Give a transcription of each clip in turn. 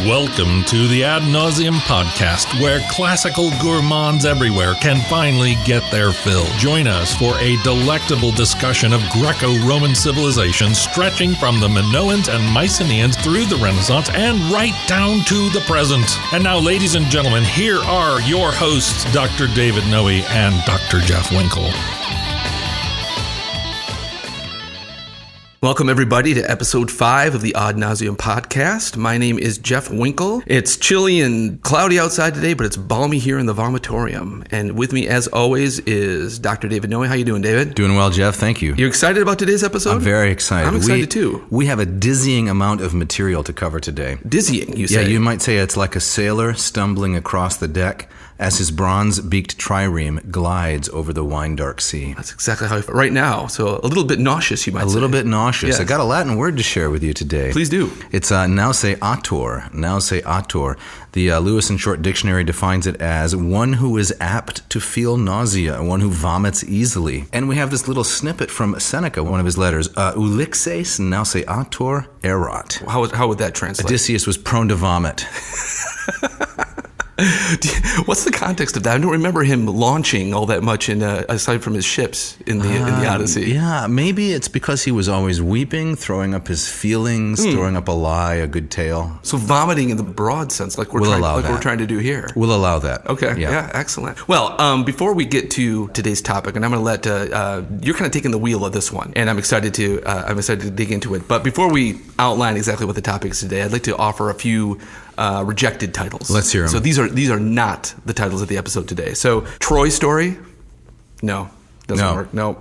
Welcome to the Ad Nauseam podcast, where classical gourmands everywhere can finally get their fill. Join us for a delectable discussion of Greco-Roman civilization stretching from the Minoans and Mycenaeans through the Renaissance and right down to the present. And now, ladies and gentlemen, here are your hosts, Dr. David Noe and Dr. Jeff Winkle. Welcome, everybody, to episode 5 of the Ad Nauseam podcast. My name is Jeff Winkle. It's chilly and cloudy outside today, but it's balmy here in the vomitorium. And with me, as always, is Dr. David Noe. How you doing, David? Doing well, Jeff. Thank you. You excited about today's episode? I'm very excited. I'm excited, too. We have a dizzying amount of material to cover today. Dizzying, you say? Yeah, you might say it's like a sailor stumbling across the deck as his bronze-beaked trireme glides over the wine-dark sea. That's exactly how I feel right now. So a little bit nauseous, you might say. A little bit nauseous. Yes. I got a Latin word to share with you today. Please do. It's nauseator. The Lewis and Short Dictionary defines it as one who is apt to feel nausea, one who vomits easily. And we have this little snippet from Seneca, one of his letters, Ulixes nauseator erat. How would that translate? Odysseus was prone to vomit. What's the context of that? I don't remember him launching all that much aside from his ships in the Odyssey. Yeah, maybe it's because he was always weeping, throwing up his feelings, throwing up a lie, a good tale. So vomiting in the broad sense, like we're trying to do here. We'll allow that. Okay. Yeah, excellent. Well, before we get to today's topic, and I'm going to let you're kind of taking the wheel of this one, and I'm excited to dig into it. But before we outline exactly what the topic is today, I'd like to offer a few rejected titles. Let's hear them. So these are not the titles of the episode today. So Troy Story, no, doesn't work. No.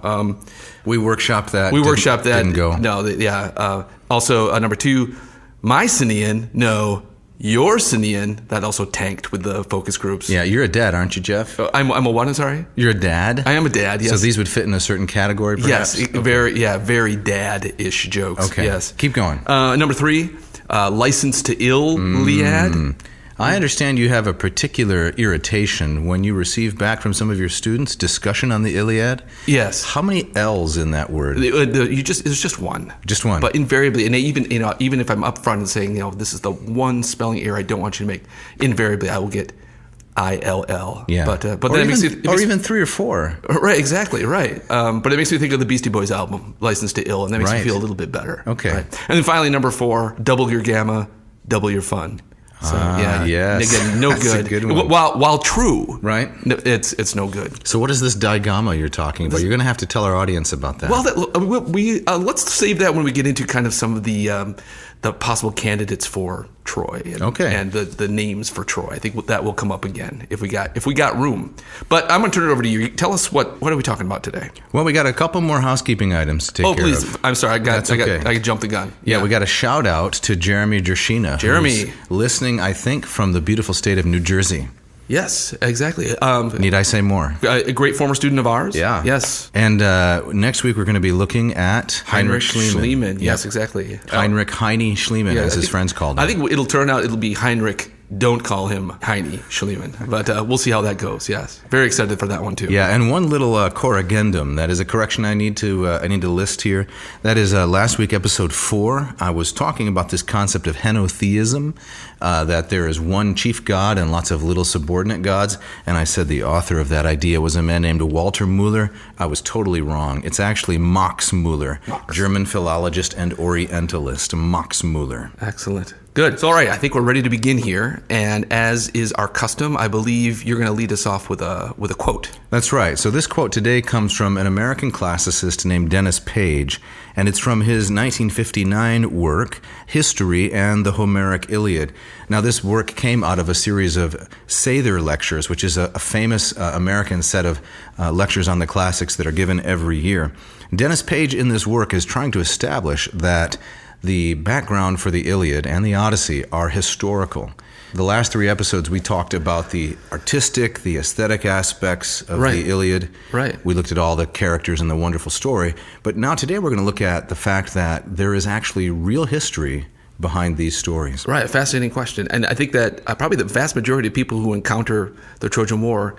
We workshopped that. Didn't go. No. Also, number 2, Mycenaean. No. Yourcenaean. That also tanked with the focus groups. Yeah, you're a dad, aren't you, Jeff? I'm a what? I'm sorry. You're a dad. I am a dad. Yes. So these would fit in a certain category, perhaps? Yes. Okay. Very dad-ish jokes. Okay. Yes. Keep going. Number 3. License to Iliad. I understand you have a particular irritation when you receive back from some of your students discussion on the Iliad. Yes. How many L's in that word? It's just one. Just one. But invariably, and even if I'm upfront and saying, this is the one spelling error I don't want you to make, invariably I will get ILL. Yeah. But then or it makes even 3 or 4. Right. Exactly. Right. But it makes me think of the Beastie Boys album, License to Ill, and that makes me feel a little bit better. Okay. Right. And then finally, number 4, double your gamma, double your fun. So, yes. Again, no That's good. A good one. While true, right? It's no good. So what is this digamma you're talking about? You're going to have to tell our audience about that. Well, let's save that when we get into kind of some of the possible candidates for Troy and the names for Troy. I think that will come up again if we got room. But I'm going to turn it over to you. Tell us what are we talking about today? Well, we got a couple more housekeeping items to take care of. Oh, please. I'm sorry. I jumped the gun. Yeah, we got a shout out to Jeremy Jershina. Jeremy. Listening, I think, from the beautiful state of New Jersey. Yes, exactly. Need I say more? A great former student of ours. Yeah. Yes. And next week we're going to be looking at Heinrich Schliemann. Yes, exactly. Heinrich Heine Schliemann, as his friends called him. I think it'll be Heinrich. Don't call him Heine Schliemann. But we'll see how that goes, yes. Very excited for that one, too. Yeah, and one little corrigendum. That is a correction I need to list here. That is last week, episode 4. I was talking about this concept of henotheism, that there is one chief god and lots of little subordinate gods. And I said the author of that idea was a man named Walter Müller. I was totally wrong. It's actually Max Müller, German philologist and orientalist. Max Müller. Excellent. Good. So, all right, I think we're ready to begin here. And as is our custom, I believe you're going to lead us off with a quote. That's right. So this quote today comes from an American classicist named Dennis Page, and it's from his 1959 work, History and the Homeric Iliad. Now, this work came out of a series of Sather lectures, which is a famous American set of lectures on the classics that are given every year. Dennis Page in this work is trying to establish that the background for the Iliad and the Odyssey are historical. The last 3 episodes, we talked about the artistic, the aesthetic aspects of the Iliad. Right. We looked at all the characters and the wonderful story. But now today we're going to look at the fact that there is actually real history behind these stories. Right, a fascinating question. And I think that probably the vast majority of people who encounter the Trojan War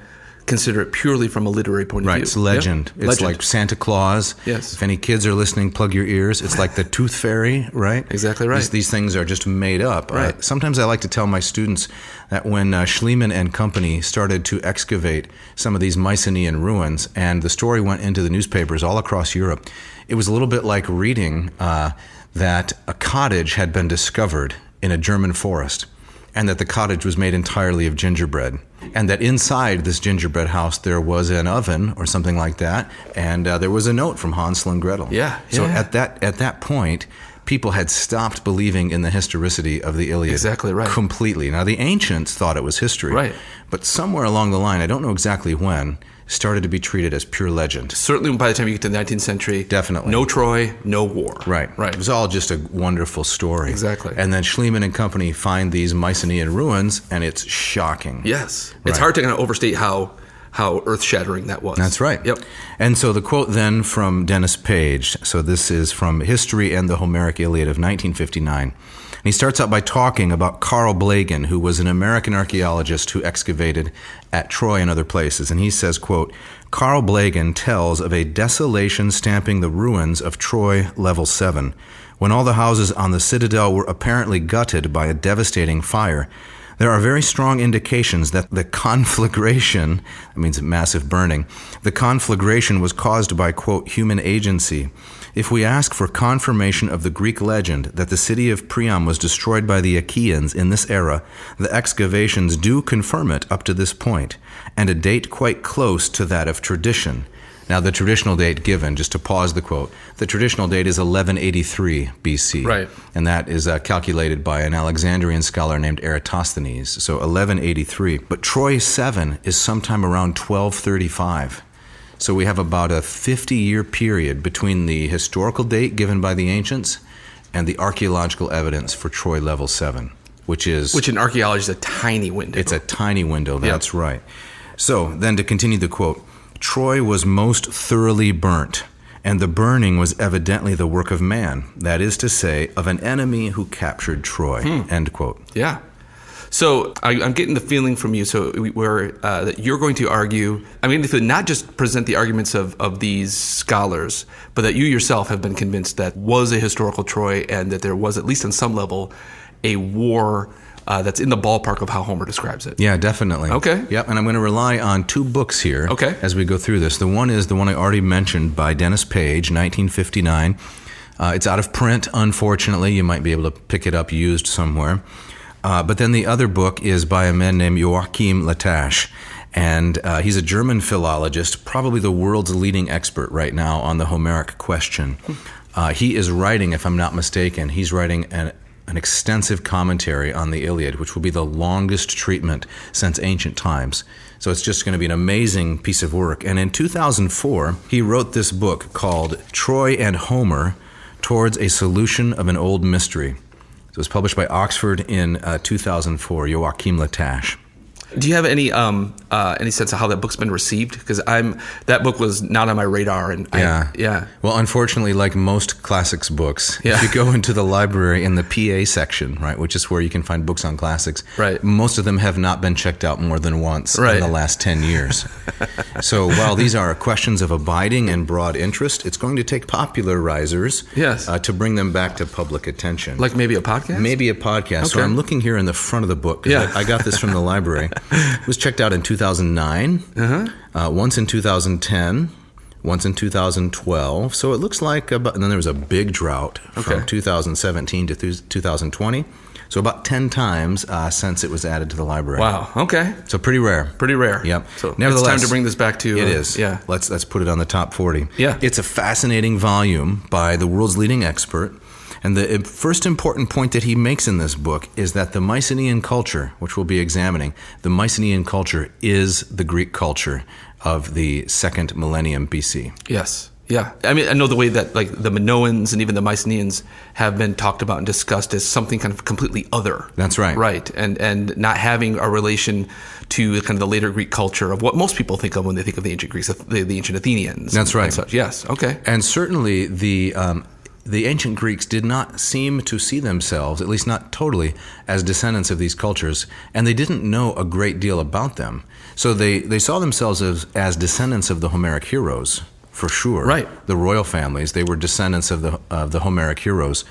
consider it purely from a literary point of view. Right, it's legend. Yep. It's like Santa Claus. Yes. If any kids are listening, plug your ears. It's like the Tooth Fairy, right? Exactly right. These things are just made up. Right. Sometimes I like to tell my students that when Schliemann and company started to excavate some of these Mycenaean ruins, and the story went into the newspapers all across Europe, it was a little bit like reading that a cottage had been discovered in a German forest, and that the cottage was made entirely of gingerbread, and that inside this gingerbread house there was an oven or something like that, and there was a note from Hansel and Gretel. Yeah. So at that point, people had stopped believing in the historicity of the Iliad. Exactly right. Completely. Now, the ancients thought it was history. Right. But somewhere along the line, I don't know exactly when, started to be treated as pure legend. Certainly by the time you get to the 19th century. Definitely. No Troy, no war. Right. Right. It was all just a wonderful story. Exactly. And then Schliemann and company find these Mycenaean ruins, and it's shocking. Yes. Right. It's hard to kind of overstate how earth-shattering that was. That's right. Yep. And so the quote then from Dennis Page, so this is from History and the Homeric Iliad of 1959. And he starts out by talking about Carl Blegen, who was an American archaeologist who excavated at Troy and other places. And he says, quote, Carl Blegen tells of a desolation stamping the ruins of Troy Level 7, when all the houses on the citadel were apparently gutted by a devastating fire. There are very strong indications that the conflagration, that means massive burning, the conflagration was caused by, quote, human agency. If we ask for confirmation of the Greek legend that the city of Priam was destroyed by the Achaeans in this era, the excavations do confirm it up to this point, and a date quite close to that of tradition. Now, the traditional date given, just to pause the quote, the traditional date is 1183 BC. Right. And that is calculated by an Alexandrian scholar named Eratosthenes, so 1183. But Troy 7 is sometime around 1235. So we have about a 50-year period between the historical date given by the ancients and the archaeological evidence for Troy Level 7, which in archaeology is a tiny window. It's a tiny window, that's right. So then to continue the quote, Troy was most thoroughly burnt, and the burning was evidently the work of man, that is to say, of an enemy who captured Troy, end quote. Yeah. So I'm getting the feeling from you, that you're going to argue, I'm going to not just present the arguments of these scholars, but that you yourself have been convinced that was a historical Troy and that there was, at least on some level, a war that's in the ballpark of how Homer describes it. Yeah, definitely. Okay. Yep, and I'm going to rely on two books here as we go through this. The one is the one I already mentioned by Dennis Page, 1959. It's out of print, unfortunately. You might be able to pick it up used somewhere. But then the other book is by a man named Joachim Latache, and he's a German philologist, probably the world's leading expert right now on the Homeric question. He is writing, if I'm not mistaken, he's writing an extensive commentary on the Iliad, which will be the longest treatment since ancient times. So it's just going to be an amazing piece of work. And in 2004, he wrote this book called Troy and Homer, Towards a Solution of an Old Mystery. So it was published by Oxford in 2004, Joachim Latache. Do you have any sense of how that book's been received? Because that book was not on my radar, and Well, unfortunately, like most classics books, if you go into the library in the PA section, right, which is where you can find books on classics, right, most of them have not been checked out more than once in the last 10 years. So while these are questions of abiding and broad interest, it's going to take popularizers to bring them back to public attention. Like maybe a podcast? Maybe a podcast. So I'm looking here in the front of the book. I got this from the library. It was checked out in 2009, once in 2010, once in 2012. So it looks like and then there was a big drought from 2017 to 2020. So about 10 times since it was added to the library. Wow. Okay. So pretty rare. Pretty rare. Yep. So nevertheless, it's time to bring this back to... It is. Yeah. Let's put it on the top 40. Yeah. It's a fascinating volume by the world's leading expert. And the first important point that he makes in this book is that the Mycenaean culture, which we'll be examining, the Mycenaean culture is the Greek culture of the second millennium BC. Yes. Yeah. I mean, I know the way that like the Minoans and even the Mycenaeans have been talked about and discussed as something kind of completely other. That's right. Right. And not having a relation to kind of the later Greek culture of what most people think of when they think of the ancient Greeks, the ancient Athenians. That's right. And such. Yes. Okay. And certainly the the ancient Greeks did not seem to see themselves, at least not totally, as descendants of these cultures, and they didn't know a great deal about them. So they saw themselves as descendants of the Homeric heroes, for sure. Right. The royal families, they were descendants of the Homeric heroes.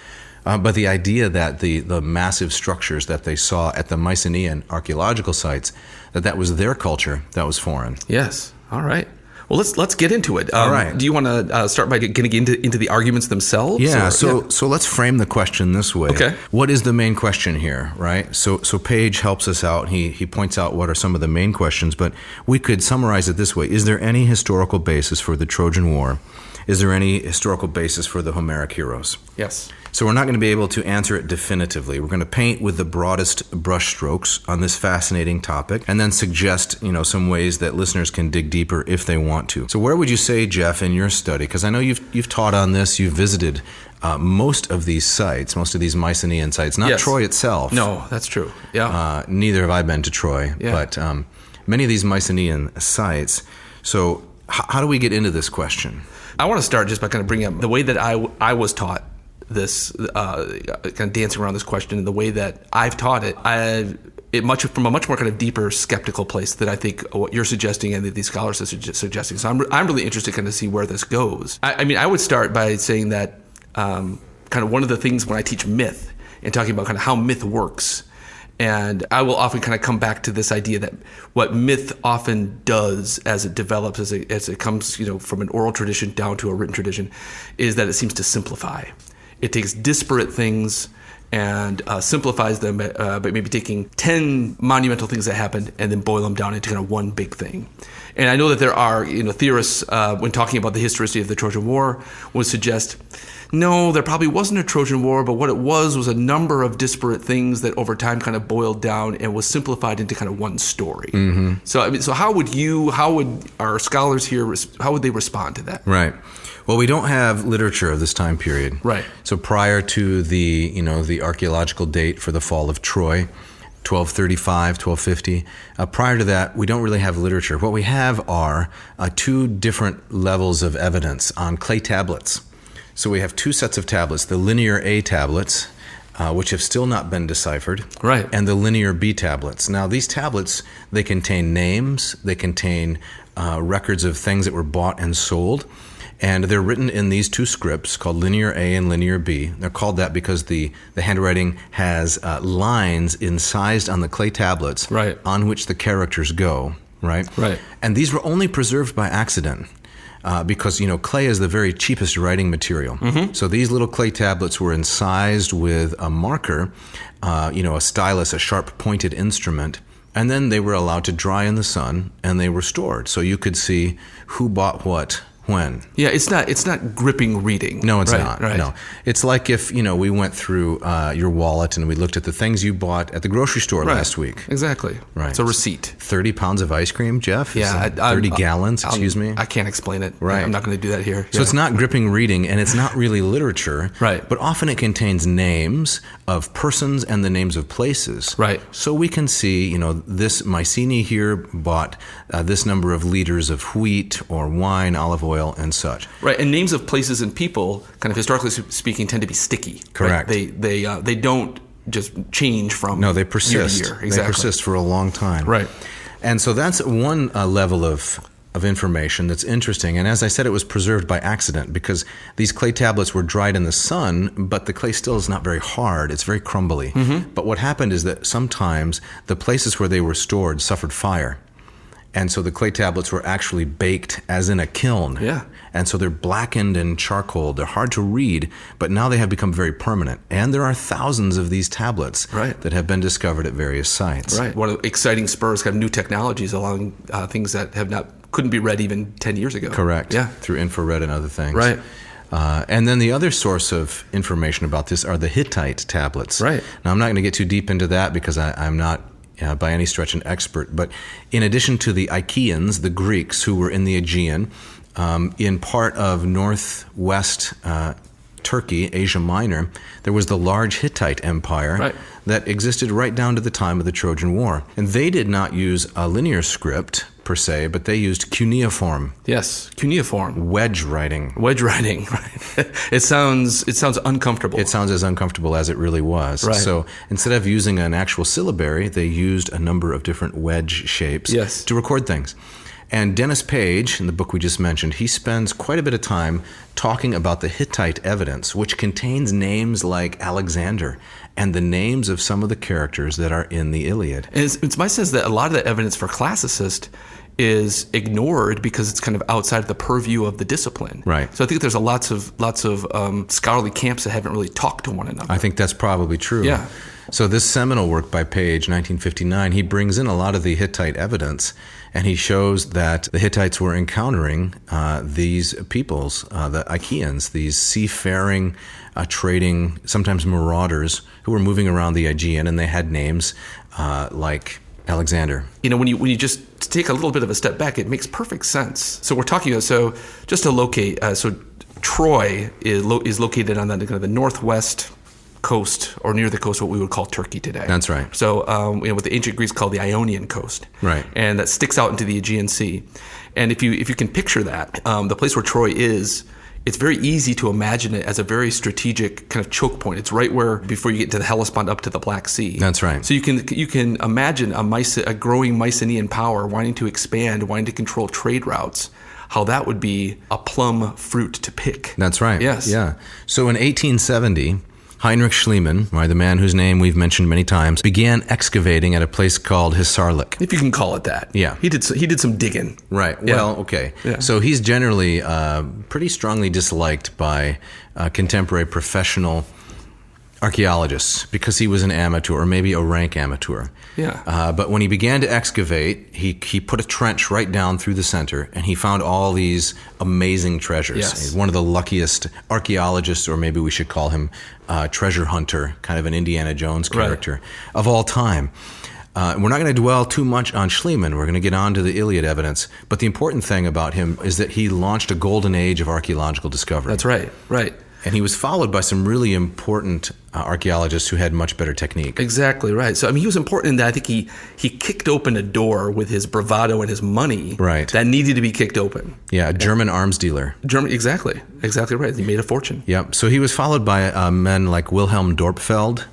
But the idea that the massive structures that they saw at the Mycenaean archaeological sites, that was their culture, that was foreign. Yes. All right. Well, let's get into it. All right. Do you want to start by getting into the arguments themselves? Yeah. So let's frame the question this way. Okay. What is the main question here, right? So Page helps us out. He points out what are some of the main questions, but we could summarize it this way: is there any historical basis for the Trojan War? Is there any historical basis for the Homeric heroes? Yes. So we're not going to be able to answer it definitively. We're going to paint with the broadest brushstrokes on this fascinating topic, and then suggest, some ways that listeners can dig deeper if they want to. So where would you say, Jeff, in your study, because I know you've taught on this, you've visited most of these sites, most of these Mycenaean sites, not Yes. Troy itself. No, that's true. Yeah. Neither have I been to Troy, Yeah. but many of these Mycenaean sites. So how do we get into this question? I want to start just by kind of bringing up the way that I was taught this, kind of dancing around this question, and the way that I've taught it. From a much more kind of deeper skeptical place that I think what you're suggesting and that these scholars are suggesting. So I'm really interested kind of see where this goes. I would start by saying that kind of one of the things when I teach myth and talking about kind of how myth works, and I will often kind of come back to this idea that what myth often does as it develops, as it comes, from an oral tradition down to a written tradition, is that it seems to simplify. It takes disparate things and simplifies them, by maybe taking 10 monumental things that happened and then boil them down into kind of one big thing. And I know that there are, theorists, when talking about the historicity of the Trojan War, would suggest, no, there probably wasn't a Trojan War, but what it was a number of disparate things that over time kind of boiled down and was simplified into kind of one story. Mm-hmm. So how would our scholars here, how would they respond to that? Right. Well, we don't have literature of this time period. Right. So prior to the archaeological date for the fall of Troy, 1235, 1250, prior to that, we don't really have literature. What we have are two different levels of evidence on clay tablets. So we have two sets of tablets, the linear A tablets, which have still not been deciphered, right, and the linear B tablets. Now, these tablets, they contain names, they contain records of things that were bought and sold, and they're written in these two scripts called Linear A and Linear B. They're called that because the handwriting has lines incised on the clay tablets, right, on which the characters go, right? Right. And these were only preserved by accident. Because, clay is the very cheapest writing material. Mm-hmm. So these little clay tablets were incised with a marker, a stylus, a sharp pointed instrument, and then they were allowed to dry in the sun, and they were stored. So you could see who bought what when. Yeah, it's not gripping reading. No, it's right, not. Right. No, it's like if we went through your wallet and we looked at the things you bought at the grocery store last week. Exactly. Right. It's a receipt. 30 pounds of ice cream, Jeff. Yeah, 30 gallons. Excuse me. I can't explain it. Right. I'm not going to do that here. So it's not gripping reading, and it's not really literature. Right. But often it contains names of persons and the names of places. Right. So we can see, this Mycenae here bought this number of liters of wheat or wine, olive oil, and such. Right, and names of places and people, kind of historically speaking, tend to be sticky. Correct. Right? They don't just change from they persist. year to year. Exactly. They persist for a long time. Right. And so that's one level of information that's interesting. And as I said, it was preserved by accident because these clay tablets were dried in the sun, but the clay still is not very hard. It's very crumbly. Mm-hmm. But what happened is that sometimes the places where they were stored suffered fire. And so the clay tablets were actually baked as in a kiln. Yeah. And so they're blackened and charcoal. They're hard to read, but now they have become very permanent. And there are thousands of these tablets that have been discovered at various sites. Right. One of the exciting spurs, kind of new technologies allowing things that couldn't be read even 10 years ago. Correct. Yeah. Through infrared and other things. Right. And then the other source of information about this are the Hittite tablets. Right. Now, I'm not going to get too deep into that because I'm not by any stretch an expert, but in addition to the Achaeans, the Greeks who were in the Aegean, in part of northwest Turkey, Asia Minor, there was the large Hittite Empire that existed right down to the time of the Trojan War. And they did not use a linear script per se, but they used cuneiform. Yes, cuneiform. Wedge writing. Wedge writing, right. It sounds uncomfortable. It sounds as uncomfortable as it really was. Right. So instead of using an actual syllabary, they used a number of different wedge shapes to record things. And Dennis Page, in the book we just mentioned, he spends quite a bit of time talking about the Hittite evidence, which contains names like Alexander and the names of some of the characters that are in the Iliad. And it's my sense that a lot of the evidence for classicists is ignored because it's kind of outside of the purview of the discipline. Right. So I think there's lots of scholarly camps that haven't really talked to one another. I think that's probably true. Yeah. So this seminal work by Page, 1959, he brings in a lot of the Hittite evidence, and he shows that the Hittites were encountering these peoples, the Achaeans, these seafaring, trading, sometimes marauders, who were moving around the Aegean, and they had names like Alexander. When you just take a little bit of a step back, it makes perfect sense. So we're talking about, so just to locate, so Troy is located on the kind of the northwest coast, or near the coast, what we would call Turkey today. That's right. So, what the ancient Greeks called the Ionian coast. Right. And that sticks out into the Aegean Sea. And if you can picture that, the place where Troy is, it's very easy to imagine it as a very strategic kind of choke point. It's right where, before you get to the Hellespont up to the Black Sea. That's right. So you can imagine a growing Mycenaean power wanting to expand, wanting to control trade routes, how that would be a plum fruit to pick. That's right. Yes. Yeah. So in 1870, Heinrich Schliemann, right, the man whose name we've mentioned many times, began excavating at a place called Hisarlik. If you can call it that. Yeah. He did some digging. Right. Yeah. Well, okay. Yeah. So he's generally pretty strongly disliked by contemporary professional archaeologists because he was an amateur, or maybe a rank amateur. Yeah. But when he began to excavate, he put a trench right down through the center, and he found all these amazing treasures. Yes. He's one of the luckiest archaeologists, or maybe we should call him treasure hunter, kind of an Indiana Jones character of all time. We're not going to dwell too much on Schliemann. We're going to get on to the Iliad evidence. But the important thing about him is that he launched a golden age of archaeological discovery. That's right. Right. And he was followed by some really important archaeologists who had much better technique. Exactly right. So, he was important in that I think he kicked open a door with his bravado and his money that needed to be kicked open. Yeah, a German arms dealer. Exactly right. He made a fortune. Yep. So he was followed by men like Wilhelm Dorpfeld,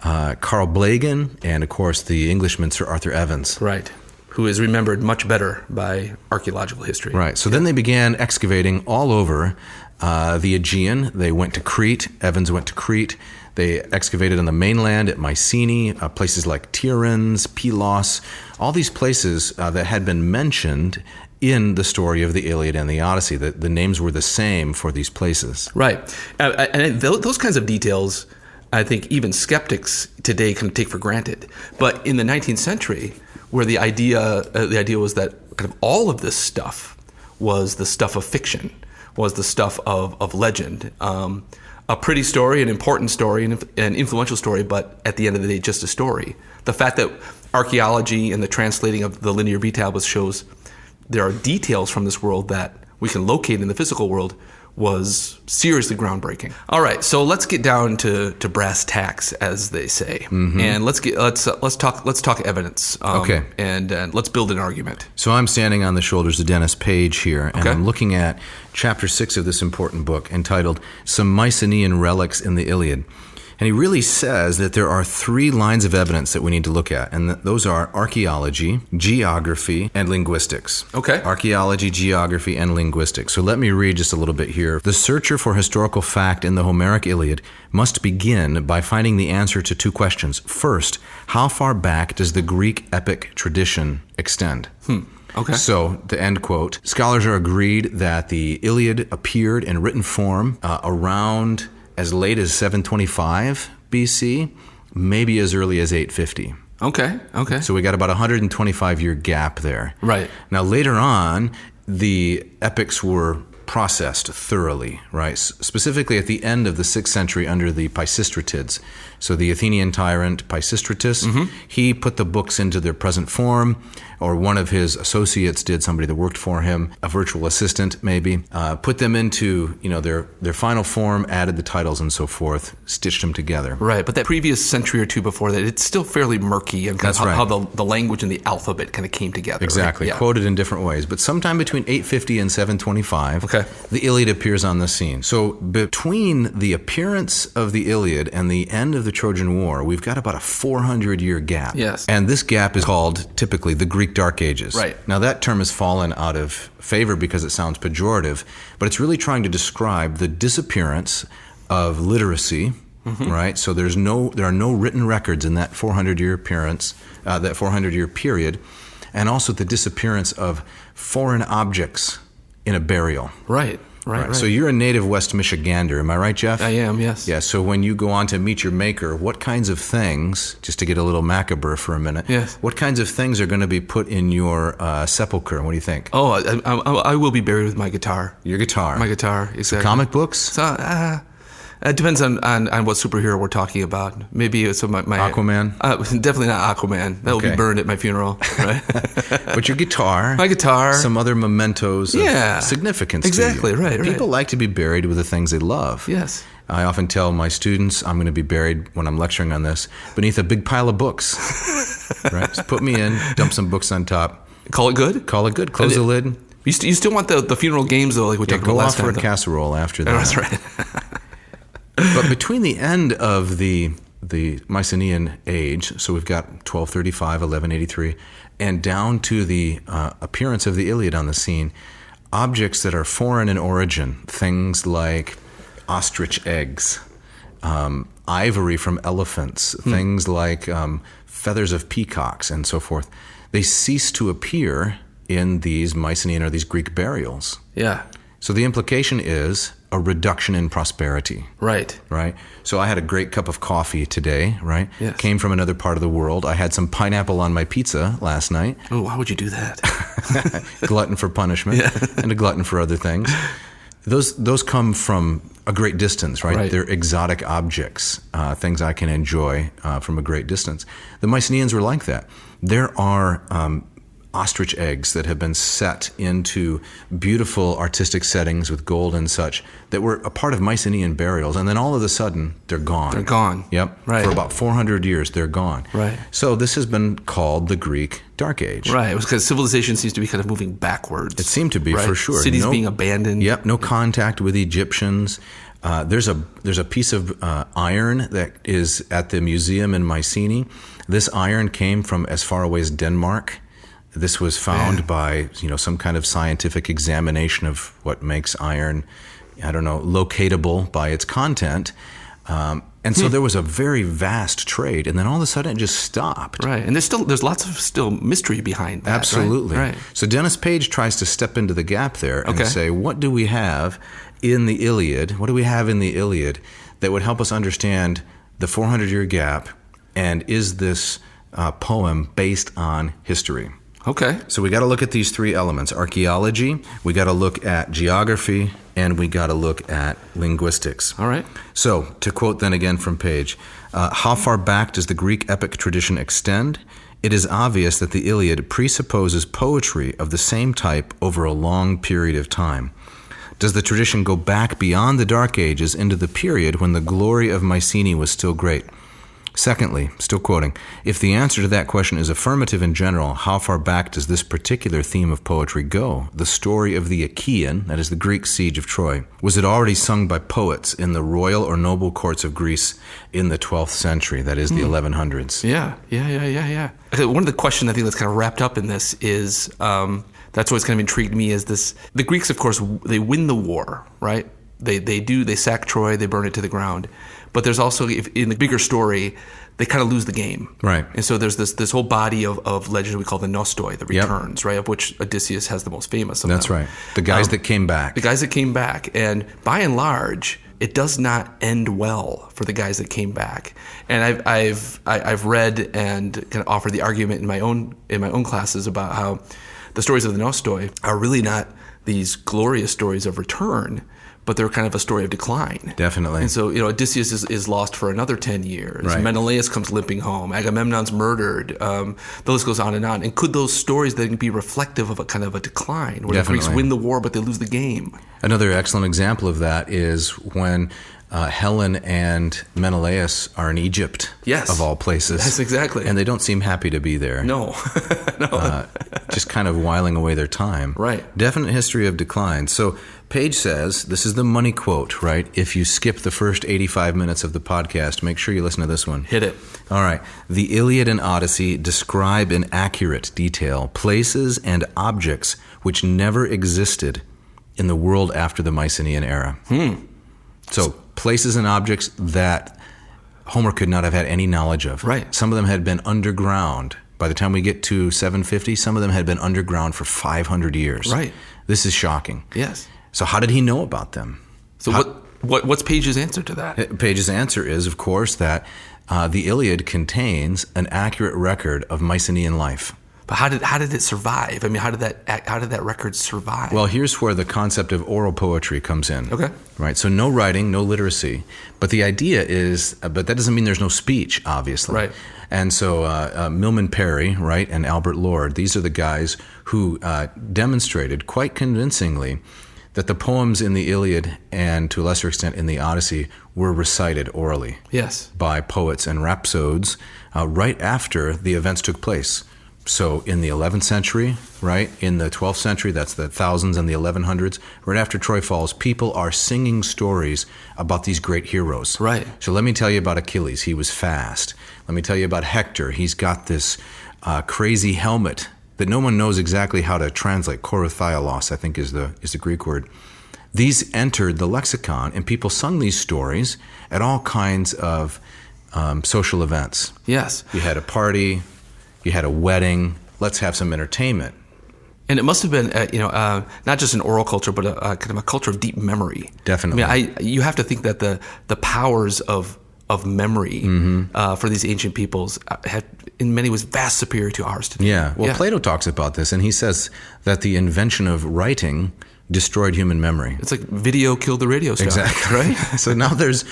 Carl Blegen, and, of course, the Englishman Sir Arthur Evans. Right. Who is remembered much better by archaeological history. Right. So then they began excavating all over the Aegean. They went to Crete. Evans went to Crete. They excavated on the mainland at Mycenae, places like Tiryns, Pylos, all these places that had been mentioned in the story of the Iliad and the Odyssey. The names were the same for these places. Right. And those kinds of details, I think even skeptics today can take for granted. But in the 19th century, where the idea was that kind of all of this stuff was the stuff of fiction, was the stuff of legend. A pretty story, an important story, an influential story, but at the end of the day, just a story. The fact that archaeology and the translating of the Linear B tablets shows there are details from this world that we can locate in the physical world was seriously groundbreaking. All right, so let's get down to brass tacks, as they say, and let's talk evidence. Okay, and let's build an argument. So I'm standing on the shoulders of Dennis Page here, and I'm looking at chapter 6 of this important book entitled "Some Mycenaean Relics in the Iliad." And he really says that there are 3 lines of evidence that we need to look at, and those are archaeology, geography, and linguistics. Okay. Archaeology, geography, and linguistics. So let me read just a little bit here. The searcher for historical fact in the Homeric Iliad must begin by finding the answer to 2 questions. First, how far back does the Greek epic tradition extend? Okay. So, the end quote. Scholars are agreed that the Iliad appeared in written form around as late as 725 BC, maybe as early as 850. Okay. So we got about a 125-year gap there. Right. Now, later on, the epics were processed thoroughly, right? Specifically at the end of the 6th century under the Pisistratids. So the Athenian tyrant Pisistratus, he put the books into their present form, or one of his associates did, somebody that worked for him, a virtual assistant maybe, put them into their final form, added the titles and so forth, stitched them together. Right, but that previous century or two before that, it's still fairly murky and how the language and the alphabet kind of came together. Exactly, right? Quoted in different ways. But sometime between 850 and 725, the Iliad appears on the scene. So between the appearance of the Iliad and the end of the Trojan War, we've got about a 400-year gap. Yes. And this gap is called typically the Greek Dark Ages. Right. Now that term has fallen out of favor because it sounds pejorative, but it's really trying to describe the disappearance of literacy, right? So there are no written records in that 400-year appearance, that 400-year period, and also the disappearance of foreign objects in a burial. Right. So you're a native West Michigander, am I right, Jeff? I am, yes. Yeah, so when you go on to meet your maker, what kinds of things, just to get a little macabre for a minute, what kinds of things are going to be put in your sepulcher? What do you think? Oh, I will be buried with my guitar. Your guitar? My guitar, exactly. So comic books? So, it depends on what superhero we're talking about. Maybe it's my Aquaman? Definitely not Aquaman. That will be burned at my funeral, right? But your guitar. My guitar. Some other mementos of significance exactly, to you. Right. People like to be buried with the things they love. Yes. I often tell my students I'm going to be buried, when I'm lecturing on this, beneath a big pile of books. Right? Just put me in, dump some books on top. Call it good? Call it good. Close the lid. You still want the funeral games, though, like we talked about last time. Go off for a casserole after that. That's right. But between the end of the Mycenaean age, so we've got 1235, 1183, and down to the appearance of the Iliad on the scene, objects that are foreign in origin, things like ostrich eggs, ivory from elephants, things like feathers of peacocks, and so forth, they cease to appear in these Mycenaean or these Greek burials. Yeah. So the implication is a reduction in prosperity. Right. So I had a great cup of coffee today, right? Yes. Came from another part of the world. I had some pineapple on my pizza last night. Oh, why would you do that? Glutton for punishment and a glutton for other things. Those come from a great distance, right? They're exotic objects, things I can enjoy from a great distance. The Mycenaeans were like that. There are ostrich eggs that have been set into beautiful artistic settings with gold and such that were a part of Mycenaean burials, and then all of a sudden they're gone. They're gone. Yep. Right. For about 400 years they're gone. Right. So this has been called the Greek Dark Age. Right. It was because civilization seems to be kind of moving backwards. It seemed to be, for sure. Cities being abandoned. Yep. No contact with Egyptians. There's a piece of iron that is at the museum in Mycenae. This iron came from as far away as Denmark. This was found by some kind of scientific examination of what makes iron, locatable by its content. And so there was a very vast trade, and then all of a sudden it just stopped. Right, and there's lots of still mystery behind that. Absolutely. Right. So Dennis Page tries to step into the gap there and say, what do we have in the Iliad? What do we have in the Iliad that would help us understand the 400-year gap, and is this poem based on history? Okay. So we got to look at these three elements: archaeology, we got to look at geography, and we got to look at linguistics. All right. So to quote then again from Page, how far back does the Greek epic tradition extend? It is obvious that the Iliad presupposes poetry of the same type over a long period of time. Does the tradition go back beyond the Dark Ages into the period when the glory of Mycenae was still great? Secondly, still quoting, if the answer to that question is affirmative in general, how far back does this particular theme of poetry go? The story of the Achaean, that is the Greek siege of Troy, was it already sung by poets in the royal or noble courts of Greece in the 12th century, that is the 1100s? Yeah. One of the questions I think that's kind of wrapped up in this is, that's what's kind of intrigued me, is this: the Greeks, of course, they win the war, right? They sack Troy, they burn it to the ground. But there's also, in the bigger story, they kind of lose the game. Right. And so there's this whole body of legend we call the Nostoi, the returns, right, of which Odysseus has the most famous of them. That's right. The guys that came back. The guys that came back. And by and large, it does not end well for the guys that came back. And I've read and kind of offered the argument in my own classes about how the stories of the Nostoi are really not these glorious stories of return, but they're kind of a story of decline. Definitely. And so, Odysseus is lost for another 10 years. Right. Menelaus comes limping home. Agamemnon's murdered. The list goes on. And could those stories then be reflective of a kind of a decline, where the Greeks win the war, but they lose the game? Another excellent example of that is when Helen and Menelaus are in Egypt, yes, of all places. Yes, exactly. And they don't seem happy to be there. No. No. Just kind of whiling away their time. Right. Definite history of decline. So Page says, this is the money quote, right? If you skip the first 85 minutes of the podcast, make sure you listen to this one. Hit it. All right. The Iliad and Odyssey describe in accurate detail places and objects which never existed in the world after the Mycenaean era. So places and objects that Homer could not have had any knowledge of. Right. Some of them had been underground. By the time we get to 750, some of them had been underground for 500 years. Right. This is shocking. Yes. So how did he know about them? So what's Page's answer to that? Page's answer is, of course, that the Iliad contains an accurate record of Mycenaean life. But how did it survive? I mean, how did that record survive? Well, here's where the concept of oral poetry comes in. Okay. Right. So no writing, no literacy, but the idea is, but that doesn't mean there's no speech, obviously. Right. And so Milman Parry, right, and Albert Lord, these are the guys who demonstrated quite convincingly that the poems in the Iliad and to a lesser extent in the Odyssey were recited orally. Yes. By poets and rhapsodes right after the events took place. So in the 11th century, right, in the 12th century, that's the thousands and the 1100s, right after Troy falls, people are singing stories about these great heroes. Right. So let me tell you about Achilles. He was fast. Let me tell you about Hector. He's got this crazy helmet that no one knows exactly how to translate. Korothiolos, I think, is the Greek word. These entered the lexicon, and people sung these stories at all kinds of social events. Yes. You had a party. You had a wedding. Let's have some entertainment. And it must have been, not just an oral culture, but a kind of a culture of deep memory. Definitely. I mean, you have to think that the powers of memory for these ancient peoples had, in many ways, vast superior to ours today. Yeah. Well, Plato talks about this, and he says that the invention of writing destroyed human memory. It's like video killed the radio star. Exactly. Right? So now there's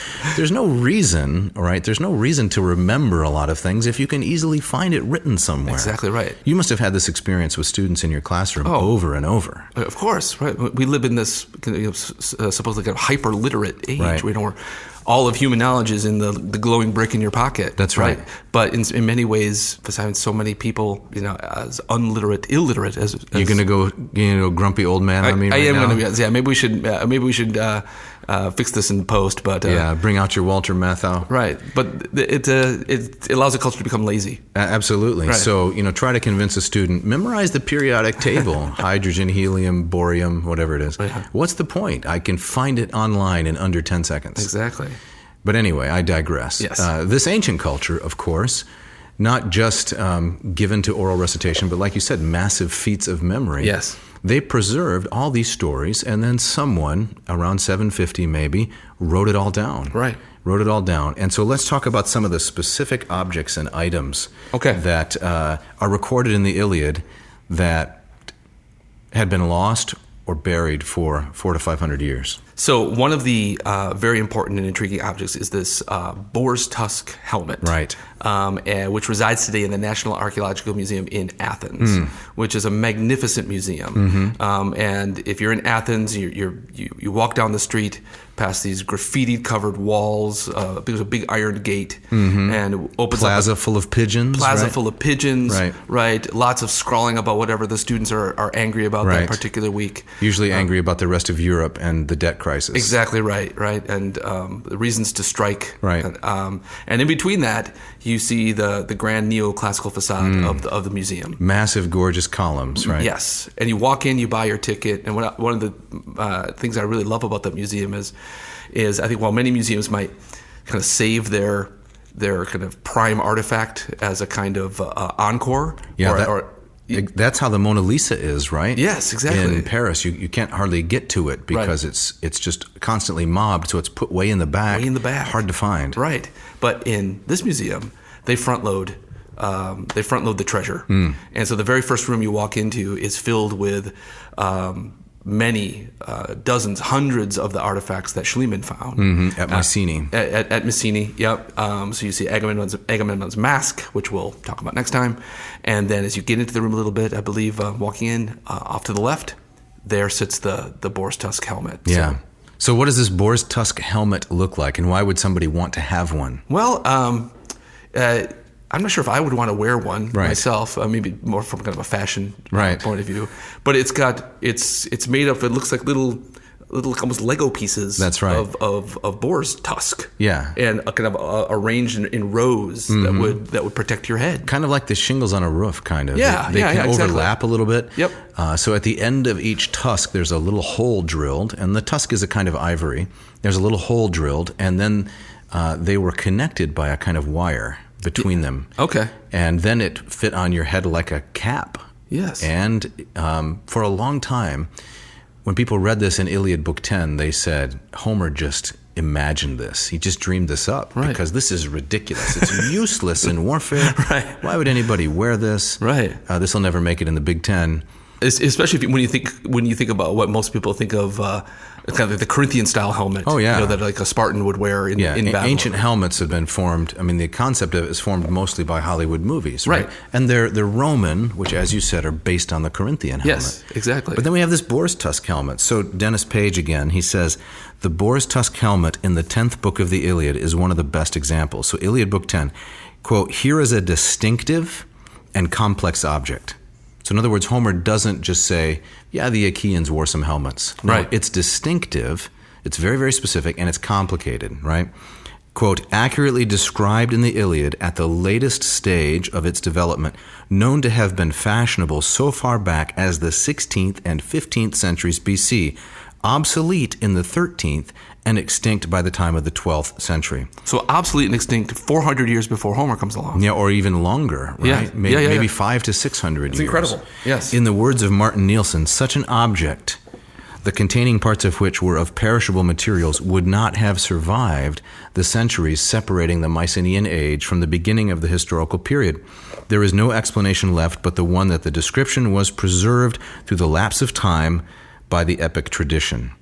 no reason, right? There's no reason to remember a lot of things if you can easily find it written somewhere. Exactly right. You must have had this experience with students in your classroom over and over. Of course, right? We live in this supposedly kind of hyper-literate age, right, where all of human knowledge is in the glowing brick in your pocket. That's right. But in many ways, besides having so many people, as illiterate as you're going to go grumpy old man on me right now? I am going to. Yeah, maybe we should fix this in post. But bring out your Walter Matthau. Right, but it allows a culture to become lazy. Absolutely. Right. So try to convince a student, memorize the periodic table: hydrogen, helium, borium, whatever it is. Right. What's the point? I can find it online in under 10 seconds. Exactly. But anyway, I digress. Yes. This ancient culture, of course, not just given to oral recitation, but like you said, massive feats of memory. Yes. They preserved all these stories, and then someone, around 750 maybe, wrote it all down. Right. Wrote it all down. And so let's talk about some of the specific objects and items that are recorded in the Iliad that had been lost or buried for 400 to 500 years. So one of the very important and intriguing objects is this boar's tusk helmet, right? Which resides today in the National Archaeological Museum in Athens, which is a magnificent museum. And if you're in Athens, you walk down the street past these graffiti-covered walls. There's a big iron gate, and it opens plaza full of pigeons. Full of pigeons, right? Lots of scrawling about whatever the students are angry about that particular week. Usually angry about the rest of Europe and the debt crisis. Exactly right, and the reasons to strike. Right. And in between that, you see the grand neoclassical facade of the museum. Massive, gorgeous columns, right? Yes. And you walk in, you buy your ticket, and one of the things I really love about that museum is I think while many museums might kind of save their kind of prime artifact as a kind of encore, that's how the Mona Lisa is, right? Yes, exactly. In Paris, you can't hardly get to it because it's just constantly mobbed, so it's put way in the back. Hard to find. Right. But in this museum, they front load the treasure. And so the very first room you walk into is filled with many, dozens, hundreds of the artifacts that Schliemann found. At Mycenae. At Mycenae, yep. So you see Agamemnon's mask, which we'll talk about next time. And then as you get into the room a little bit, I believe walking in, off to the left, there sits the boar's tusk helmet. Yeah. So what does this boar's tusk helmet look like, and why would somebody want to have one? Well, I'm not sure if I would want to wear one myself. Maybe more from kind of a fashion point of view. But it's made of. It looks like little almost Lego pieces. That's right. Of boar's tusk. Yeah. And kind of arranged in rows that would protect your head. Kind of like the shingles on a roof, kind of. Yeah. They can overlap a little bit. Yep. So at the end of each tusk, there's a little hole drilled, and the tusk is a kind of ivory. There's a little hole drilled, and then they were connected by a kind of wire between them. Okay. And then it fit on your head like a cap. Yes. And for a long time, when people read this in Iliad Book 10, they said, Homer just imagined this. He just dreamed this up because this is ridiculous. It's useless in warfare. Right. Why would anybody wear this? Right. This will never make it in the Big Ten. Especially when you think about what most people think of, kind of like the Corinthian style helmet. Oh yeah, that like a Spartan would wear in battle. Ancient helmets have been formed. I mean, the concept of it is formed mostly by Hollywood movies, right? And they're Roman, which, as you said, are based on the Corinthian helmet. Yes, exactly. But then we have this boar's tusk helmet. So Dennis Page again, he says the boar's tusk helmet in the 10th book of the Iliad is one of the best examples. So Iliad Book 10, quote, "Here is a distinctive and complex object." So in other words, Homer doesn't just say, yeah, the Achaeans wore some helmets. No, right. It's distinctive, it's very, very specific, and it's complicated, right? Quote, "Accurately described in the Iliad at the latest stage of its development, known to have been fashionable so far back as the 16th and 15th centuries BC, obsolete in the 13th, and extinct by the time of the 12th century." So obsolete and extinct 400 years before Homer comes along. Yeah, or even longer, right? Yeah. Maybe 500 to 600 years. It's incredible, yes. In the words of Martin Nielsen, such an object, the containing parts of which were of perishable materials, would not have survived the centuries separating the Mycenaean age from the beginning of the historical period. There is no explanation left but the one that the description was preserved through the lapse of time by the epic tradition.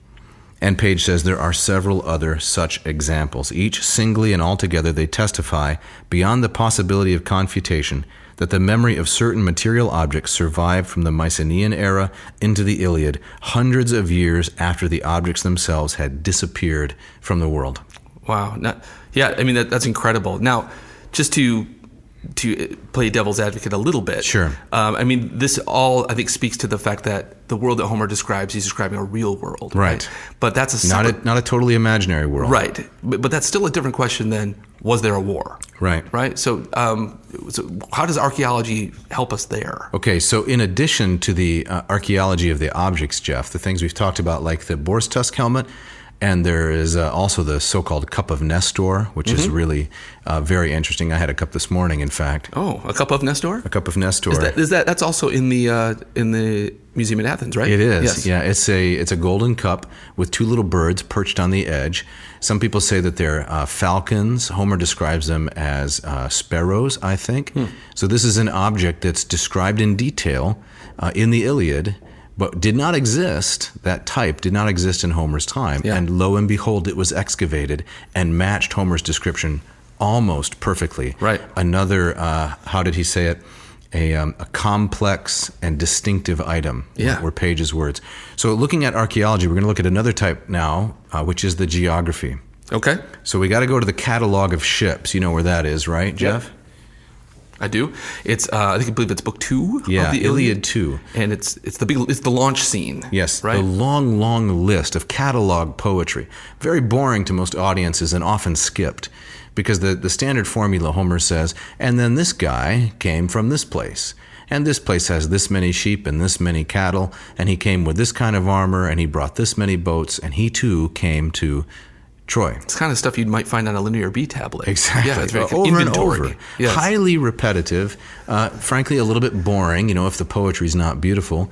And Page says there are several other such examples. Each singly and altogether they testify, beyond the possibility of confutation, that the memory of certain material objects survived from the Mycenaean era into the Iliad hundreds of years after the objects themselves had disappeared from the world. Wow. That's incredible. Now, just to play devil's advocate a little bit. Sure. This all, I think, speaks to the fact that the world that Homer describes, he's describing a real world. Right. But that's not a totally imaginary world. Right. But that's still a different question than, was there a war? Right. Right? So how does archaeology help us there? Okay, so in addition to the archaeology of the objects, Jeff, the things we've talked about, like the boar's tusk helmet, and there is also the so-called cup of Nestor, which is really very interesting. I had a cup this morning, in fact. Oh, a cup of Nestor? A cup of Nestor. That's also in the museum in Athens, right? It is. Yes. Yeah, it's a golden cup with two little birds perched on the edge. Some people say that they're falcons. Homer describes them as sparrows, I think. So this is an object that's described in detail in the Iliad, but did not exist, that type did not exist in Homer's time. Yeah. And lo and behold, it was excavated and matched Homer's description almost perfectly. Right. Another, how did he say it? A complex and distinctive item, were Page's words. So looking at archaeology, we're going to look at another type now, which is the geography. Okay. So we got to go to the catalog of ships. You know where that is, right, Jeff? Yep. I do. It's I believe it's book 2 of the Iliad 2. And it's the launch scene. Yes, right? The long list of catalog poetry. Very boring to most audiences and often skipped, because the standard formula, Homer says, and then this guy came from this place. And this place has this many sheep and this many cattle, and he came with this kind of armor, and he brought this many boats, and he too came to Troy. It's kind of stuff you might find on a linear B tablet. Exactly. Yeah, it's very over inventory. And over. Yes. Highly repetitive. Frankly, a little bit boring, if the poetry's not beautiful,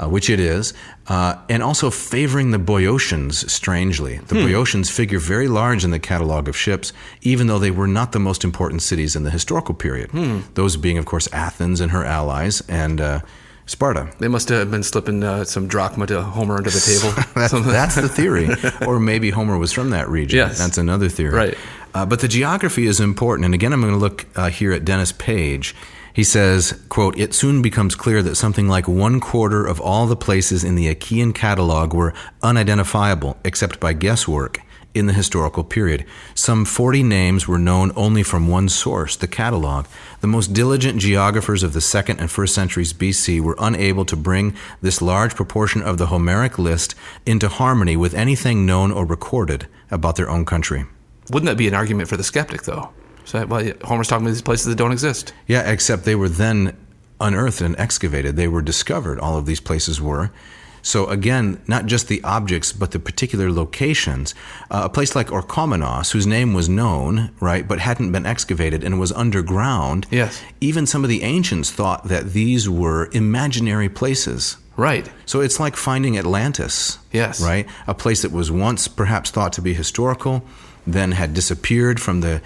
which it is. And also favoring the Boeotians, strangely. The Boeotians figure very large in the catalog of ships, even though they were not the most important cities in the historical period. Those being, of course, Athens and her allies, and Sparta. They must have been slipping some drachma to Homer under the table. That's the theory. Or maybe Homer was from that region. Yes. That's another theory. Right. But the geography is important. And again, I'm going to look here at Dennis Page. He says, quote, "It soon becomes clear that something like 1/4 of all the places in the Achaean catalog were unidentifiable, except by guesswork, in the historical period. Some 40 names were known only from one source, the catalog. The most diligent geographers of the 2nd and 1st centuries BC were unable to bring this large proportion of the Homeric list into harmony with anything known or recorded about their own country." Wouldn't that be an argument for the skeptic, though? So, well, Homer's talking about these places that don't exist. Yeah, except they were then unearthed and excavated. They were discovered, all of these places were. So again, not just the objects, but the particular locations. A place like Orchomenos, whose name was known, right, but hadn't been excavated and was underground. Yes. Even some of the ancients thought that these were imaginary places. Right. So it's like finding Atlantis. Yes. Right? A place that was once perhaps thought to be historical, then had disappeared from the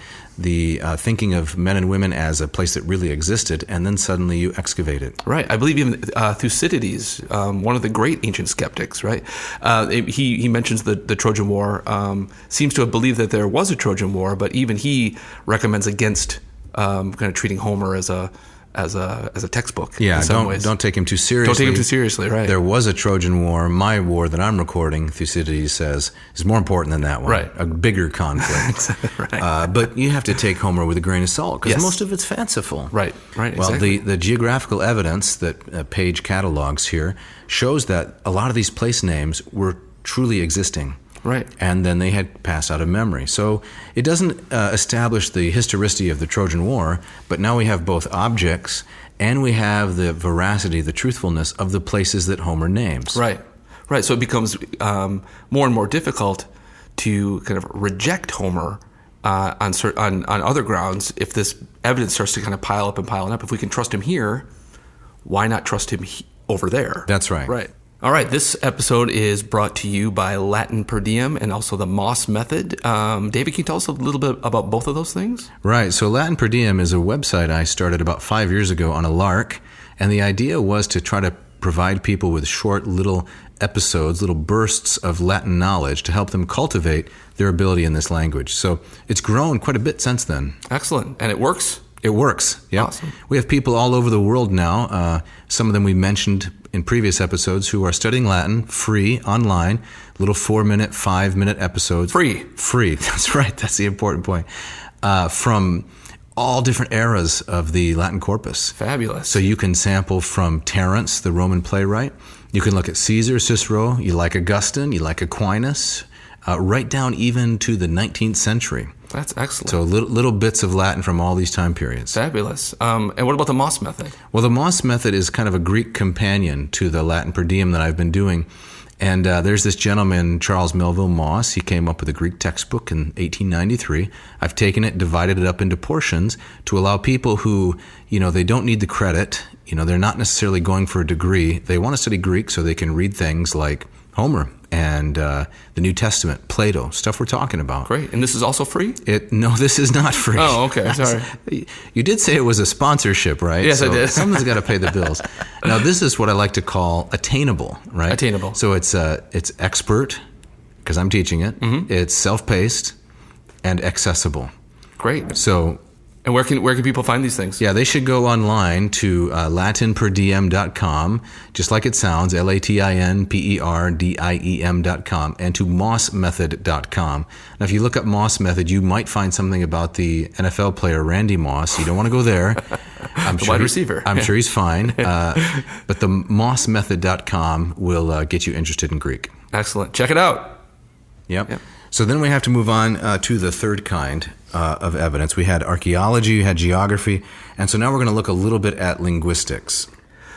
thinking of men and women as a place that really existed, and then suddenly you excavate it. Right. I believe even Thucydides, one of the great ancient skeptics, right? He mentions the Trojan War, seems to have believed that there was a Trojan War, but even he recommends against kind of treating Homer as a textbook. Yeah, in some ways. Don't take him too seriously. Don't take him too seriously, right? There was a Trojan War. My war that I'm recording, Thucydides says, is more important than that one. Right. A bigger conflict. Right. But you have to take Homer with a grain of salt because Yes. most of it's fanciful. Right. Right. Well, Exactly. the geographical evidence that Page catalogs here shows that a lot of these place names were truly existing. Right. And then they had passed out of memory. So it doesn't establish the historicity of the Trojan War, but now we have both objects and we have the veracity, the truthfulness of the places that Homer names. Right. Right. So it becomes more and more difficult to kind of reject Homer on other grounds if this evidence starts to kind of pile up and pile up. If we can trust him here, why not trust him over there? That's right. Right. All right, this episode is brought to you by Latin per diem and also the Moss Method. David, can you tell us a little bit about both of those things? Right. So Latin per diem is a website I started about 5 years ago on a lark, and the idea was to try to provide people with short little episodes, little bursts of Latin knowledge to help them cultivate their ability in this language. So it's grown quite a bit since then. Excellent. And it works? It works. Yeah. Awesome. We have people all over the world now. Some of them we mentioned in previous episodes who are studying Latin free online, little 4-minute, 5-minute episodes. Free. That's right. That's the important point. From all different eras of the Latin corpus. Fabulous. So you can sample from Terence, the Roman playwright. You can look at Caesar, Cicero. You like Augustine. You like Aquinas. Right down even to the 19th century. That's excellent. So little bits of Latin from all these time periods. Fabulous. And what about the Moss Method? Well, the Moss Method is kind of a Greek companion to the Latin per diem that I've been doing. And there's this gentleman, Charles Melville Moss. He came up with a Greek textbook in 1893. I've taken it, divided it up into portions to allow people who, they don't need the credit. They're not necessarily going for a degree. They want to study Greek so they can read things like Homer and the New Testament, Plato, stuff we're talking about. Great. And this is also free? No, this is not free. Oh, okay. Sorry. You did say it was a sponsorship, right? Yes, so I did. Someone's got to pay the bills. Now, this is what I like to call attainable, right? Attainable. So it's expert, because I'm teaching it. Mm-hmm. It's self-paced and accessible. Great. So... And where can people find these things? Yeah, they should go online to latinperdiem.com, just like it sounds, LATINPERDIEM.com, and to mossmethod.com. Now, if you look up Moss Method, you might find something about the NFL player Randy Moss. You don't want to go there. The wide receiver. I'm sure he's fine. But the mossmethod.com will get you interested in Greek. Excellent. Check it out. Yep. So then we have to move on to the third kind of evidence. We had archaeology, we had geography, and so now we're going to look a little bit at linguistics.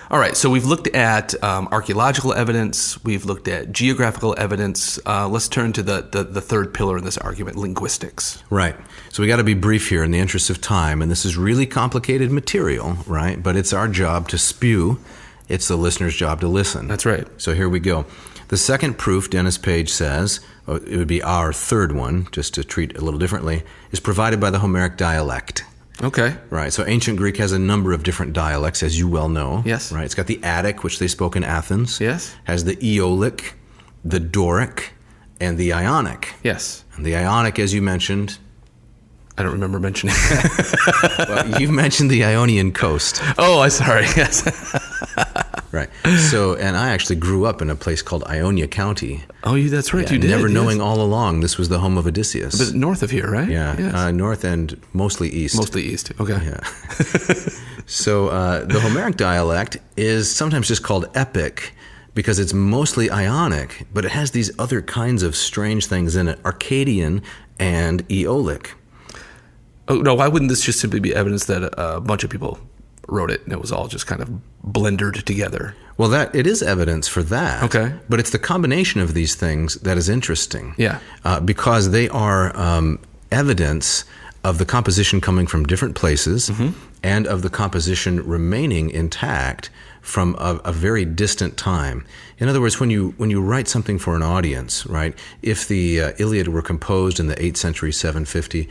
All right, so we've looked at archaeological evidence, we've looked at geographical evidence. Let's turn to the third pillar in this argument, linguistics. Right. So we got to be brief here in the interest of time, and this is really complicated material, right? But it's our job to spew. It's the listener's job to listen. That's right. So here we go. The second proof, Dennis Page says, it would be our third one, just to treat it a little differently, is provided by the Homeric dialect. Okay. Right. So ancient Greek has a number of different dialects, as you well know. Yes. Right. It's got the Attic, which they spoke in Athens. Yes. Has the Aeolic, the Doric, and the Ionic. Yes. And the Ionic, as you mentioned. I don't remember mentioning. Well, you mentioned the Ionian coast. Oh, I'm sorry. Yes. Right. So, and I actually grew up in a place called Ionia County. Oh, that's right. Yeah, You did. Never knowing all along this was the home of Odysseus. But north of here, right? Yeah. Yes. North and mostly east. Mostly east. Okay. Yeah. So the Homeric dialect is sometimes just called epic because it's mostly Ionic, but it has these other kinds of strange things in it, Arcadian and Aeolic. Oh, no, why wouldn't this just simply be evidence that a bunch of people wrote it and it was all just kind of blendered together? Well, it is evidence for that. Okay. But it's the combination of these things that is interesting. Yeah. Because they are evidence of the composition coming from different places and of the composition remaining intact from a very distant time. In other words, when you write something for an audience, right? If the Iliad were composed in the 8th century, 750,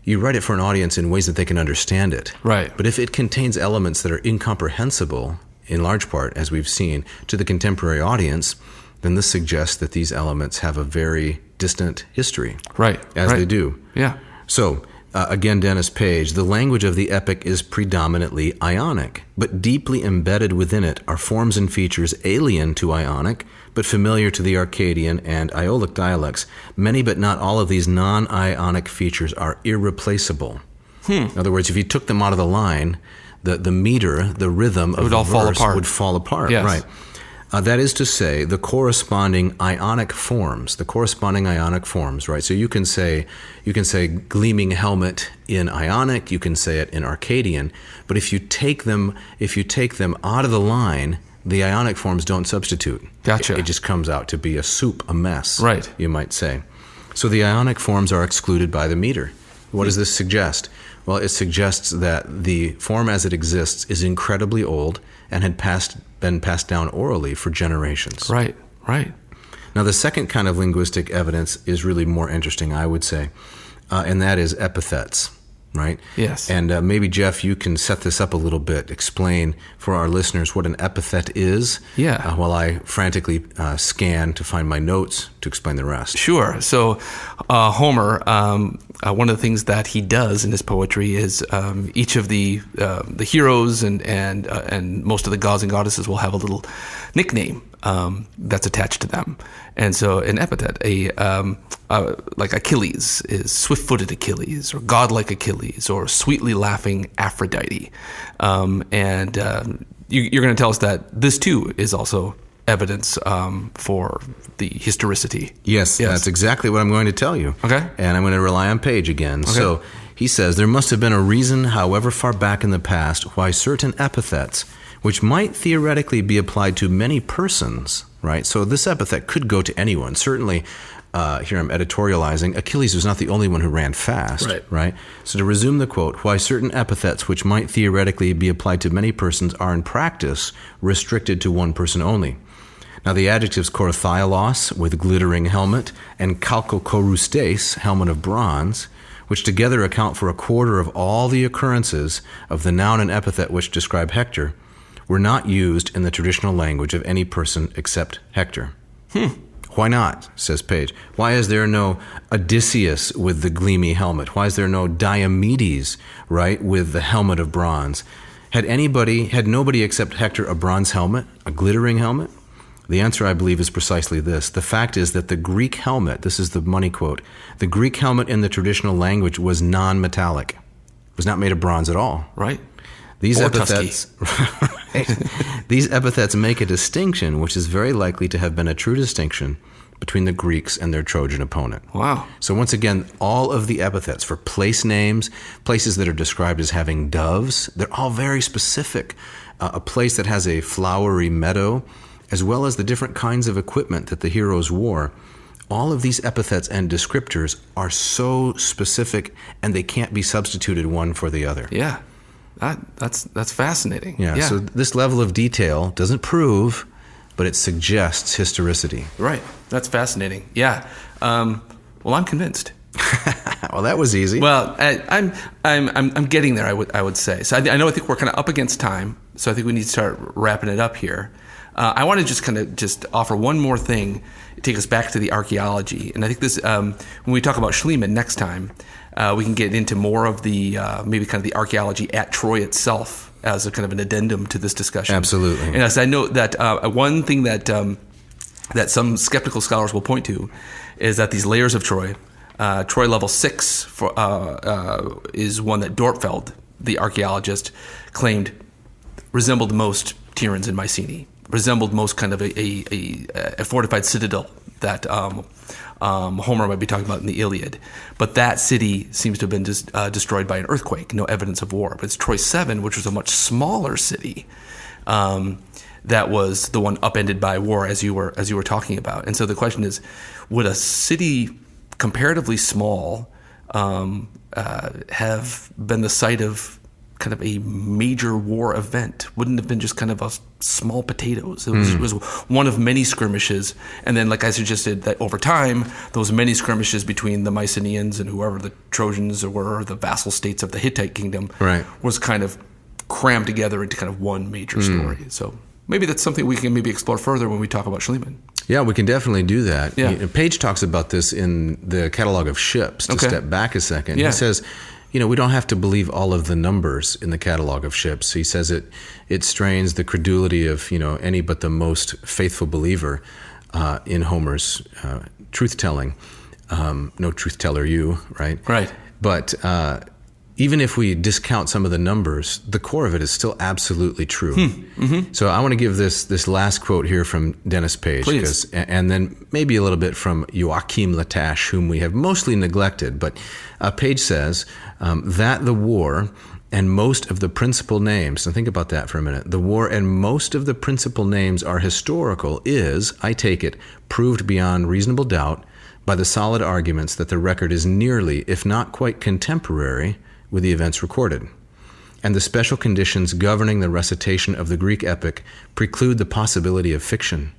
you write it for an audience in ways that they can understand it. Right. But if it contains elements that are incomprehensible, in large part, as we've seen, to the contemporary audience, then this suggests that these elements have a very distant history. Right. As they do. Yeah. So, again, Dennis Page, the language of the epic is predominantly Ionic, but deeply embedded within it are forms and features alien to Ionic, but familiar to the Arcadian and Aeolic dialects. Many but not all of these non-Ionic features are irreplaceable. In other words, if you took them out of the line, the meter, the rhythm of the verse would fall apart. Yes. Right. That is to say, the corresponding Ionic forms, right? So you can say gleaming helmet in Ionic, you can say it in Arcadian, but if you take them out of the line, the Ionic forms don't substitute. Gotcha. It just comes out to be a soup, a mess, right? You might say. So the Ionic forms are excluded by the meter. What does this suggest? Well, it suggests that the form as it exists is incredibly old and had been passed down orally for generations. Right, right. Now, the second kind of linguistic evidence is really more interesting, I would say, and that is epithets, right? Yes. And maybe, Jeff, you can set this up a little bit, explain for our listeners what an epithet is, while I frantically scan to find my notes to explain the rest. Sure. So Homer, one of the things that he does in his poetry is each of the heroes and most of the gods and goddesses will have a little nickname that's attached to them. And so an epithet, like Achilles is swift-footed Achilles, or godlike Achilles, or sweetly laughing Aphrodite. And you're going to tell us that this too is also evidence for the historicity. Yes, that's exactly what I'm going to tell you. Okay. And I'm going to rely on Page again. Okay. So he says, there must have been a reason, however far back in the past, why certain epithets, which might theoretically be applied to many persons, right? So this epithet could go to anyone. Certainly, here I'm editorializing, Achilles was not the only one who ran fast, right? So to resume the quote, why certain epithets which might theoretically be applied to many persons are in practice restricted to one person only. Now the adjectives korathialos, with glittering helmet, and kalkokorustes, helmet of bronze, which together account for a quarter of all the occurrences of the noun and epithet which describe Hector, were not used in the traditional language of any person except Hector. Why not, says Page. Why is there no Odysseus with the gleamy helmet? Why is there no Diomedes, right, with the helmet of bronze? Had nobody except Hector a bronze helmet, a glittering helmet? The answer, I believe, is precisely this. The fact is that the Greek helmet, this is the money quote, the Greek helmet in the traditional language was non-metallic. It was not made of bronze at all. Right. These epithets make a distinction which is very likely to have been a true distinction between the Greeks and their Trojan opponent. Wow. So once again, all of the epithets for place names, places that are described as having doves, they're all very specific. A place that has a flowery meadow, as well as the different kinds of equipment that the heroes wore, all of these epithets and descriptors are so specific and they can't be substituted one for the other. Yeah. That's fascinating. Yeah, so this level of detail doesn't prove, but it suggests historicity. Right. That's fascinating. Yeah. Well, I'm convinced. Well, that was easy. Well, I'm getting there. I would say. So I think we're kind of up against time. So I think we need to start wrapping it up here. I want to just offer one more thing, take us back to the archaeology, and I think this when we talk about Schliemann next time, we can get into more of the maybe kind of the archaeology at Troy itself as a kind of an addendum to this discussion. Absolutely. And as I know that one thing that that some skeptical scholars will point to is that these layers of Troy, Troy level 6 is one that Dorpfeld, the archaeologist, claimed resembled most Tiryns and Mycenae, resembled most kind of a fortified citadel that Homer might be talking about in the Iliad. But that city seems to have been destroyed by an earthquake, no evidence of war. But it's Troy 7, which was a much smaller city, that was the one upended by war, as you were talking about. And so the question is, would a city comparatively small have been the site of kind of a major war event? Wouldn't have been just kind of a small potatoes. It was one of many skirmishes, and then, like I suggested, that over time, those many skirmishes between the Mycenaeans and whoever the Trojans were, the vassal states of the Hittite kingdom, was kind of crammed together into kind of one major story. So maybe that's something we can maybe explore further when we talk about Schliemann. Yeah, we can definitely do that. Yeah. Page talks about this in the catalog of ships. To step back a second, Yeah. He says, we don't have to believe all of the numbers in the catalog of ships. He says it strains the credulity of any but the most faithful believer in Homer's truth-telling. No truth-teller you, right? Right. But even if we discount some of the numbers, the core of it is still absolutely true. So I want to give this last quote here from Dennis Page, and then maybe a little bit from Joachim Latache, whom we have mostly neglected. But Page says that the war and most of the principal names, and think about that for a minute, the war and most of the principal names are historical is, I take it, proved beyond reasonable doubt by the solid arguments that the record is nearly, if not quite contemporary, with the events recorded, and the special conditions governing the recitation of the Greek epic preclude the possibility of fiction.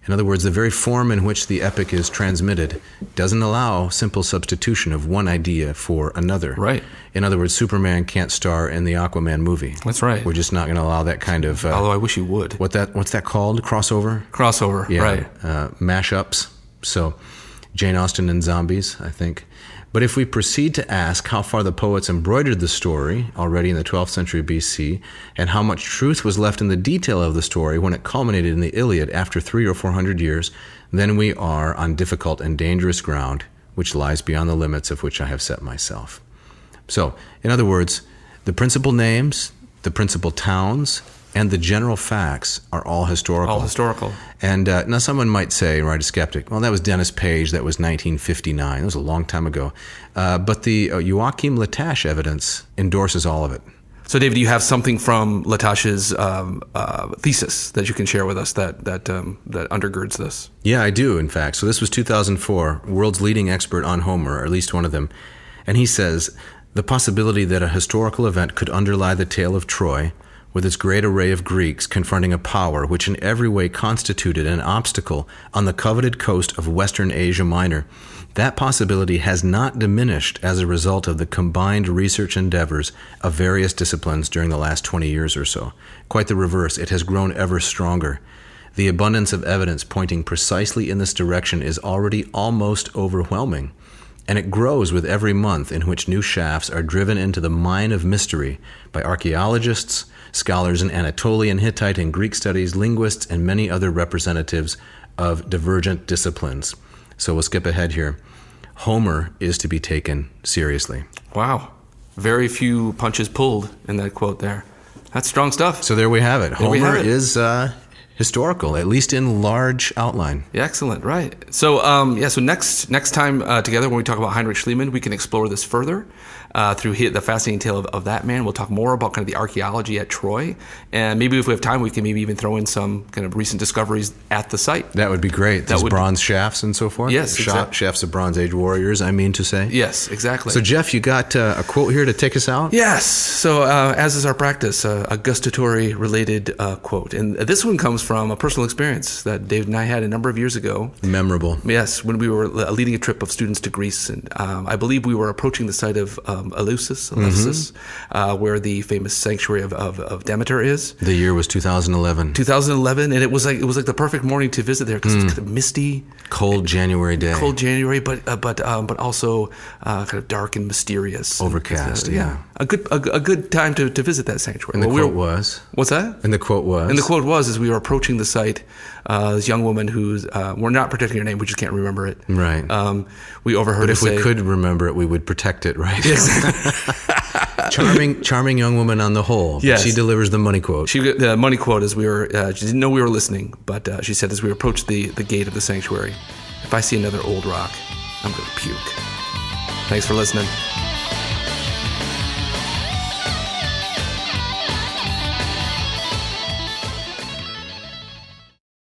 In other words, the very form in which the epic is transmitted doesn't allow simple substitution of one idea for another. Right. In other words, Superman can't star in the Aquaman movie. That's right. We're just not going to allow that kind of... although I wish you would. What's that called? Crossover? Crossover, yeah, right. Mashups. So, Jane Austen and zombies, I think. But if we proceed to ask how far the poets embroidered the story already in the 12th century BC, and how much truth was left in the detail of the story when it culminated in the Iliad after 300 or 400 years, then we are on difficult and dangerous ground, which lies beyond the limits of which I have set myself. So, in other words, the principal names, the principal towns, and the general facts are all historical. All historical. And now someone might say, right, a skeptic, well, that was Dennis Page, that was 1959. That was a long time ago. But the Joachim Latache evidence endorses all of it. So, David, you have something from Latache's thesis that you can share with us that undergirds this? Yeah, I do, in fact. So this was 2004, world's leading expert on Homer, or at least one of them. And he says, the possibility that a historical event could underlie the tale of Troy, with its great array of Greeks confronting a power which in every way constituted an obstacle on the coveted coast of Western Asia Minor, that possibility has not diminished as a result of the combined research endeavors of various disciplines during the last 20 years or so. Quite the reverse, it has grown ever stronger. The abundance of evidence pointing precisely in this direction is already almost overwhelming, and it grows with every month in which new shafts are driven into the mine of mystery by archaeologists, scholars in Anatolian, Hittite, and Greek studies, linguists, and many other representatives of divergent disciplines. So we'll skip ahead here. Homer is to be taken seriously. Wow. Very few punches pulled in that quote there. That's strong stuff. So there we have it. Homer is historical, at least in large outline. Yeah, excellent, right. So, so next time together when we talk about Heinrich Schliemann, we can explore this further through the fascinating tale of that man. We'll talk more about kind of the archaeology at Troy, and maybe if we have time, we can maybe even throw in some kind of recent discoveries at the site. That would be great. Those bronze shafts and so forth? Yes, Shafts of Bronze Age warriors, I mean to say. Yes, exactly. So, Jeff, you got a quote here to take us out? Yes. So, as is our practice, a gustatory-related quote. And this one comes from a personal experience that David and I had a number of years ago. Memorable. Yes, when we were leading a trip of students to Greece, and I believe we were approaching the site of Eleusis, where the famous sanctuary of Demeter is. The year was 2011. 2011, and it was like the perfect morning to visit there because it's kind of misty, cold January day. Cold January, but also kind of dark and mysterious, overcast. A good time to visit that sanctuary. And the quote was? What's that? And the quote was? And the quote was, as we were approaching the site, this young woman who's, we're not protecting her name, we just can't remember it. Right. We overheard her say... But if we could remember it, we would protect it, right? Exactly. Charming young woman on the whole. Yes. She delivers the money quote. The money quote is she didn't know we were listening, but she said as we approached the gate of the sanctuary, if I see another old rock, I'm going to puke. Thanks for listening.